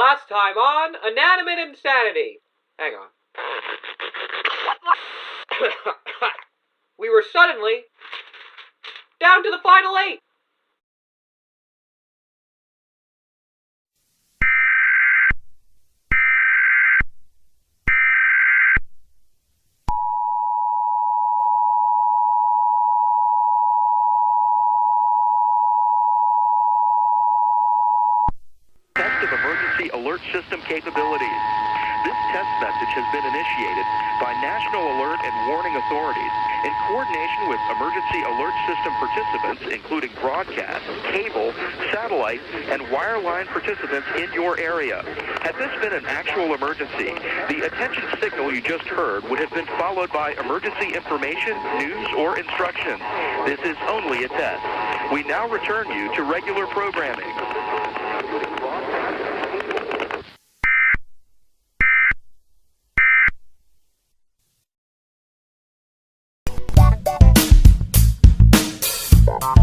Last time on Inanimate Insanity. Hang on. We were suddenly down to the final 8. Test of emergency alert system capabilities. This test message has been initiated by National Alert and Warning Authorities in coordination with emergency alert system participants, including broadcast, cable, satellite, and wireline participants in your area. Had this been an actual emergency, the attention signal you just heard would have been followed by emergency information, news, or instructions. This is only a test. We now return you to regular programming. Bye.